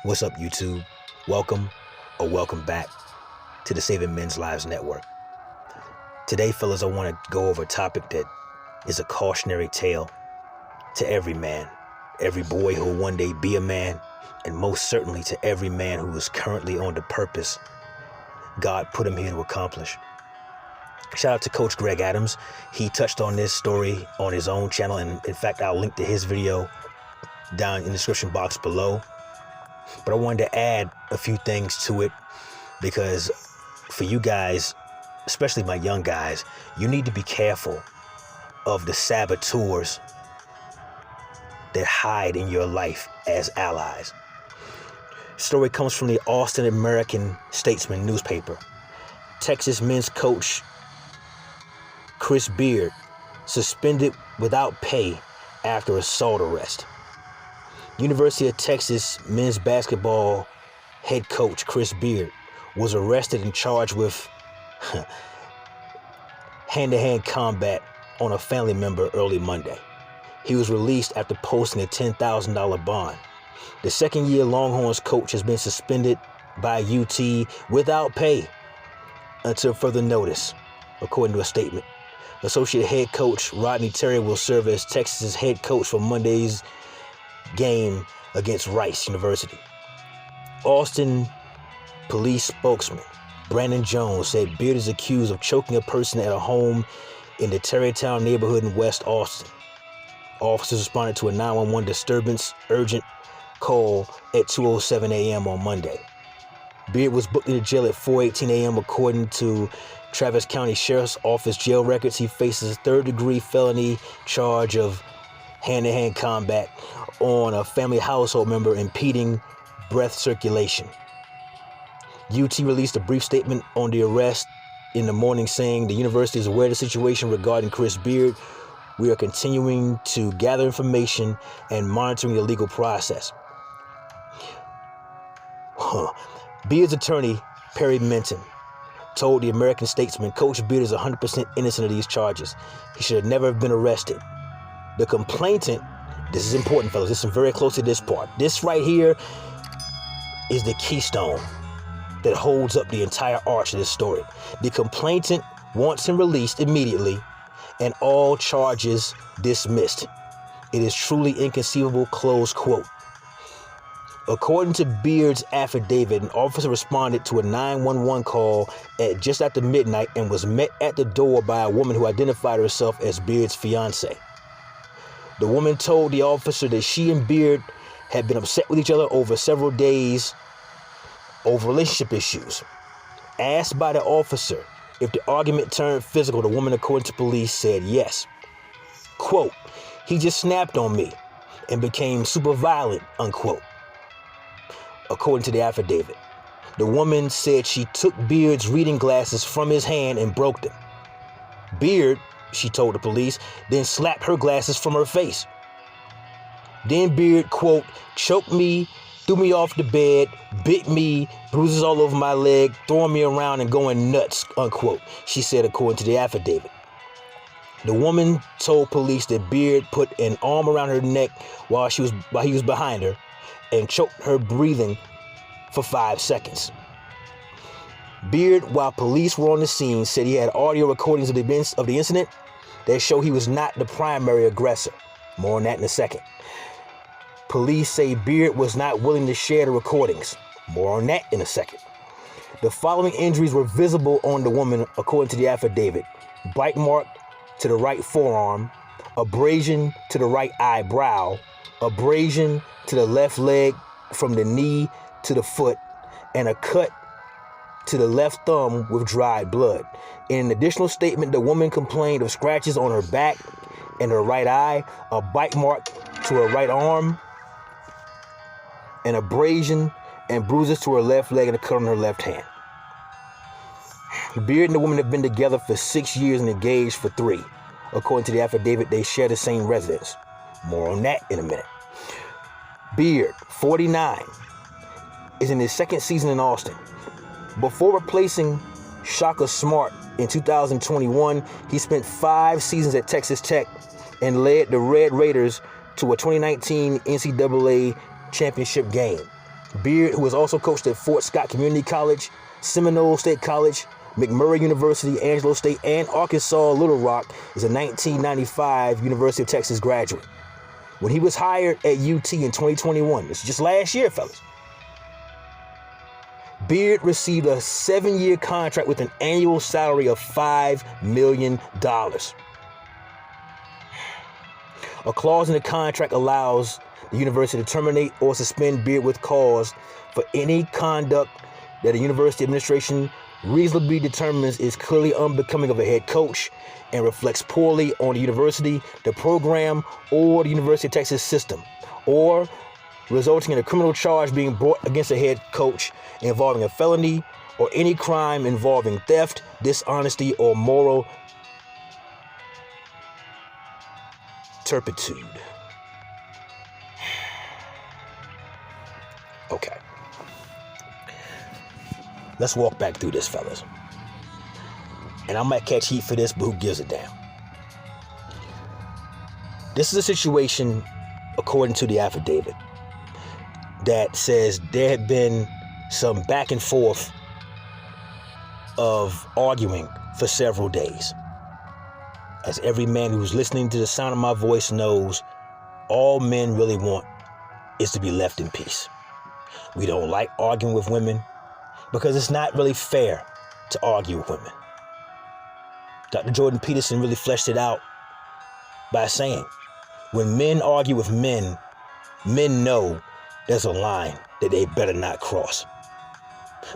What's up, YouTube? Welcome or welcome back to the Saving Men's Lives Network. Today, fellas, I want to go over a topic that is a cautionary tale to every man, every boy who will one day be a man, and most certainly to every man who is currently on the purpose God put him here to accomplish. Shout out to Coach Greg Adams. He touched on this story on his own channel, and in fact, I'll link to his video down in the description box below. But I wanted to add a few things to it because for you guys, especially my young guys, you need to be careful of the saboteurs that hide in your life as allies. Story comes from the Austin American-Statesman newspaper. Texas men's coach Chris Beard suspended without pay after assault arrest. University of Texas men's basketball head coach Chris Beard was arrested and charged with hand-to-hand combat on a family member early Monday. He was released after posting a $10,000 bond. The second-year Longhorns coach has been suspended by UT without pay until further notice, according to a statement. Associate head coach Rodney Terry will serve as Texas's head coach for Monday's game against Rice University. Austin police spokesman Brandon Jones said Beard is accused of choking a person at a home in the Tarrytown neighborhood in West Austin. Officers responded to a 911 disturbance urgent call at 2:07 a.m. on Monday. Beard was booked into jail at 4:18 a.m. according to Travis County Sheriff's Office jail records. He faces a third-degree felony charge of hand-to-hand combat on a family household member impeding breath circulation. UT released a brief statement on the arrest in the morning saying the university is aware of the situation regarding Chris Beard. We are continuing to gather information and monitoring the legal process. Beard's attorney, Perry Minton, told the American Statesman Coach Beard is 100% innocent of these charges. He should have never been arrested. The complainant, this is important, fellas, listen very close to this part. This right here is the keystone that holds up the entire arch of this story. The complainant wants him released immediately and all charges dismissed. It is truly inconceivable, close quote. According to Beard's affidavit, an officer responded to a 911 call at just after midnight and was met at the door by a woman who identified herself as Beard's fiancee. The woman told the officer that she and Beard had been upset with each other over several days over relationship issues. Asked by the officer if the argument turned physical, the woman, according to police, said yes. Quote, he just snapped on me and became super violent, unquote. According to the affidavit, the woman said she took Beard's reading glasses from his hand and broke them. Beard, she told the police, then slapped her glasses from her face. Then Beard, quote, choked me, threw me off the bed, bit me, bruises all over my leg, throwing me around and going nuts, unquote, she said, according to the affidavit. The woman told police that Beard put an arm around her neck while he was behind her and choked her breathing for 5 seconds. Beard, while police were on the scene, said he had audio recordings of the incident that show he was not the primary aggressor. More on that in a second. Police say Beard was not willing to share the recordings. More on that in a second. The following injuries were visible on the woman, according to the affidavit. Bite mark to the right forearm, abrasion to the right eyebrow, abrasion to the left leg from the knee to the foot, and a cut to the left thumb with dried blood. In an additional statement, the woman complained of scratches on her back and her right eye, a bite mark to her right arm, an abrasion and bruises to her left leg, and a cut on her left hand. Beard and the woman have been together for 6 years and engaged for 3. According to the affidavit, they share the same residence. More on that in a minute. Beard, 49, is in his second season in Austin. Before replacing Shaka Smart In 2021, he spent 5 seasons at Texas Tech and led the Red Raiders to a 2019 NCAA championship game. Beard, who has also coached at Fort Scott Community College, Seminole State College, McMurray University, Angelo State, and Arkansas Little Rock, is a 1995 University of Texas graduate. When he was hired at UT in 2021, this is just last year, fellas, Beard received a 7-year contract with an annual salary of $5 million. A clause in the contract allows the university to terminate or suspend Beard with cause for any conduct that the university administration reasonably determines is clearly unbecoming of a head coach and reflects poorly on the university, the program, or the University of Texas system, or resulting in a criminal charge being brought against a head coach involving a felony or any crime involving theft, dishonesty, or moral turpitude. Okay. Let's walk back through this, fellas. And I might catch heat for this, but who gives a damn? This is a situation, according to the affidavit, that says there had been some back and forth of arguing for several days. As every man who's listening to the sound of my voice knows, all men really want is to be left in peace. We don't like arguing with women because it's not really fair to argue with women. Dr. Jordan Peterson really fleshed it out by saying, when men argue with men, men know there's a line that they better not cross.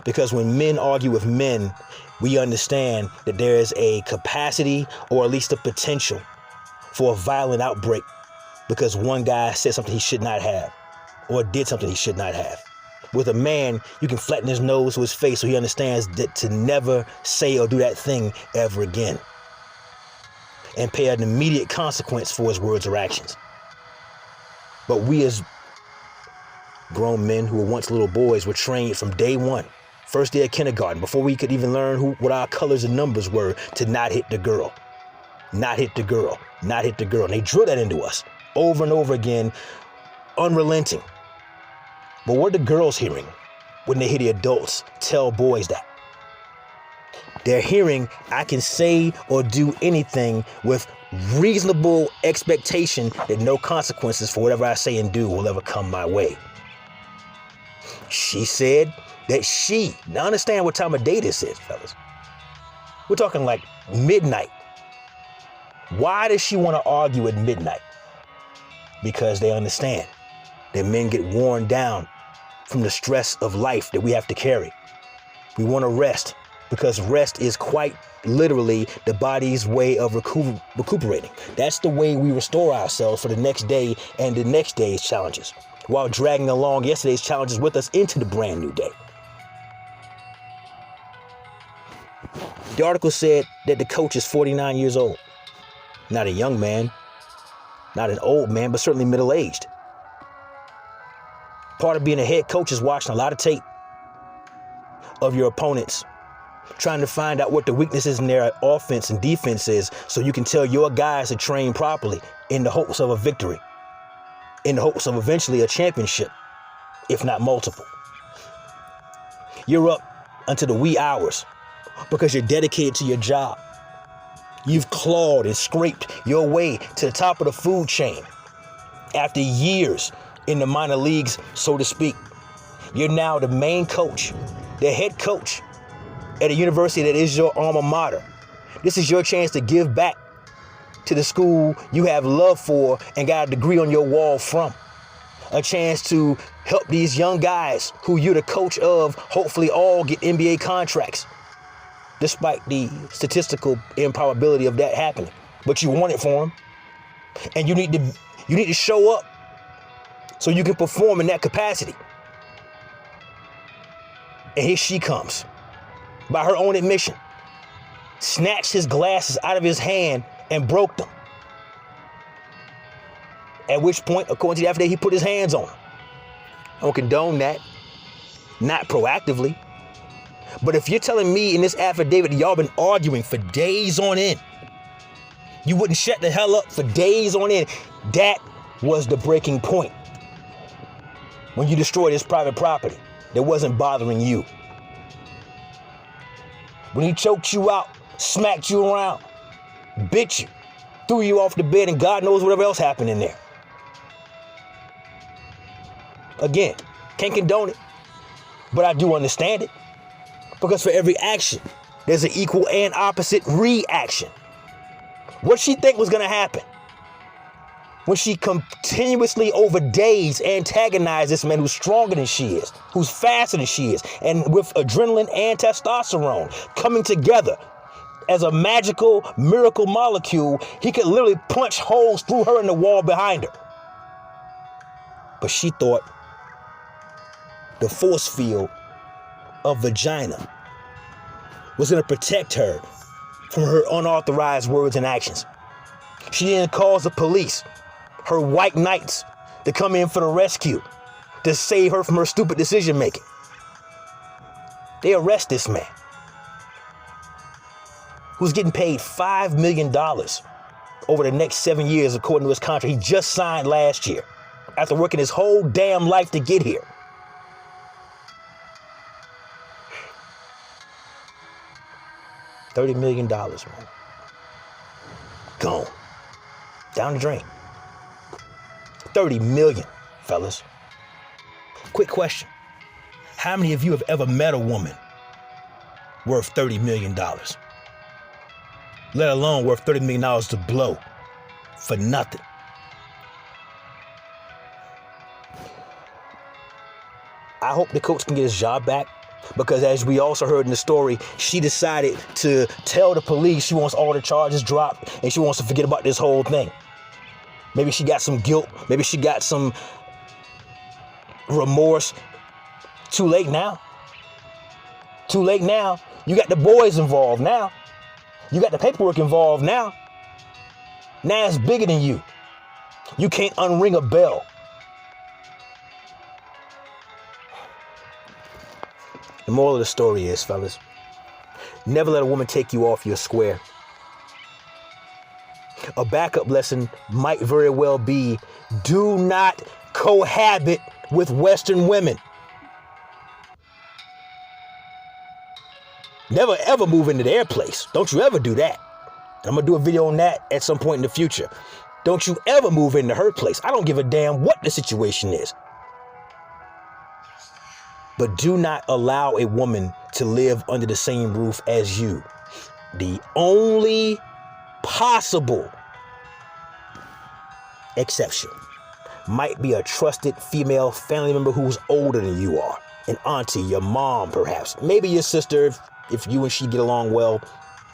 Because when men argue with men, we understand that there is a capacity or at least a potential for a violent outbreak because one guy said something he should not have or did something he should not have. With a man, you can flatten his nose to his face so he understands that to never say or do that thing ever again and pay an immediate consequence for his words or actions. But we as grown men who were once little boys were trained from day one, first day of kindergarten, before we could even learn what our colors and numbers were, to not hit the girl, not hit the girl, not hit the girl. And they drilled that into us over and over again, unrelenting. But what are the girls hearing when they hear the adults tell boys that? They're hearing, I can say or do anything with reasonable expectation that no consequences for whatever I say and do will ever come my way. She said that now understand what time of day this is, fellas. We're talking like midnight. Why does she want to argue at midnight? Because they understand that men get worn down from the stress of life that we have to carry. We want to rest because rest is quite literally the body's way of recuperating. That's the way we restore ourselves for the next day and the next day's challenges, while dragging along yesterday's challenges with us into the brand new day. The article said that the coach is 49 years old. Not a young man, not an old man, but certainly middle-aged. Part of being a head coach is watching a lot of tape of your opponents, trying to find out what the weaknesses in their offense and defense is so you can tell your guys to train properly in the hopes of a victory, in the hopes of eventually a championship, if not multiple. You're up until the wee hours because you're dedicated to your job. You've clawed and scraped your way to the top of the food chain. After years in the minor leagues, so to speak, you're now the main coach, the head coach at a university that is your alma mater. This is your chance to give back to the school you have love for and got a degree on your wall from. A chance to help these young guys who you're the coach of hopefully all get NBA contracts, despite the statistical improbability of that happening. But you want it for them. And you need to show up so you can perform in that capacity. And here she comes, by her own admission, snatched his glasses out of his hand and broke them. At which point, according to the affidavit, he put his hands on her. I don't condone that, not proactively. But if you're telling me in this affidavit y'all been arguing for days on end, you wouldn't shut the hell up for days on end, that was the breaking point. When you destroyed his private property that wasn't bothering you. When he choked you out, smacked you around, bit you, threw you off the bed, and God knows whatever else happened in there. Again, can't condone it, but I do understand it. Because for every action, there's an equal and opposite reaction. What she think was going to happen when she continuously over days antagonized this man who's stronger than she is, who's faster than she is, and with adrenaline and testosterone coming together as a magical miracle molecule, he could literally punch holes through her in the wall behind her. But she thought the force field of vagina was going to protect her from her unauthorized words and actions. She didn't call the police, her white knights, to come in for the rescue, to save her from her stupid decision making. They arrest this man, who's getting paid $5 million over the next 7 years according to his contract he just signed last year, after working his whole damn life to get here. $30 million, man. Gone. Down the drain. 30 million, fellas. Quick question. How many of you have ever met a woman worth $30 million? Let alone worth $30 million to blow for nothing. I hope the coach can get his job back. Because as we also heard in the story, she decided to tell the police she wants all the charges dropped and she wants to forget about this whole thing. Maybe she got some guilt. Maybe she got some remorse. Too late now. Too late now. You got the boys involved now. You got the paperwork involved now. Now it's bigger than you. You can't unring a bell. The moral of the story is, fellas, never let a woman take you off your square. A backup lesson might very well be, do not cohabit with Western women. Never ever move into their place. Don't you ever do that. I'm going to do a video on that at some point in the future. Don't you ever move into her place. I don't give a damn what the situation is. But do not allow a woman to live under the same roof as you. The only possible exception might be a trusted female family member who's older than you are. An auntie, your mom, perhaps. Maybe your sister, if you and she get along well.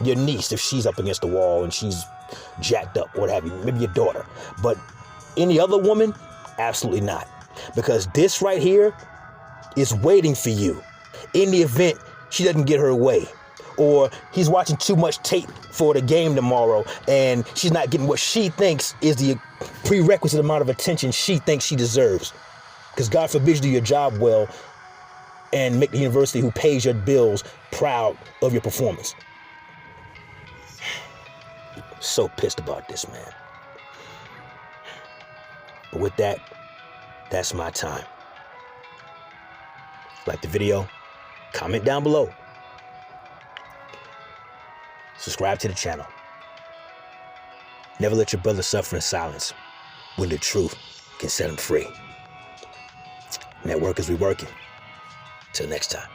Your niece, if she's up against the wall and she's jacked up, what have you. Maybe your daughter. But any other woman, absolutely not. Because this right here is waiting for you in the event she doesn't get her way, or he's watching too much tape for the game tomorrow and she's not getting what she thinks is the prerequisite amount of attention she thinks she deserves. Because God forbid you do your job well and make the university who pays your bills proud of your performance. So pissed about this, man. But with that, that's my time. Like the video, comment down below. Subscribe to the channel. Never let your brother suffer in silence when the truth can set him free. Networkers, we working. Till next time.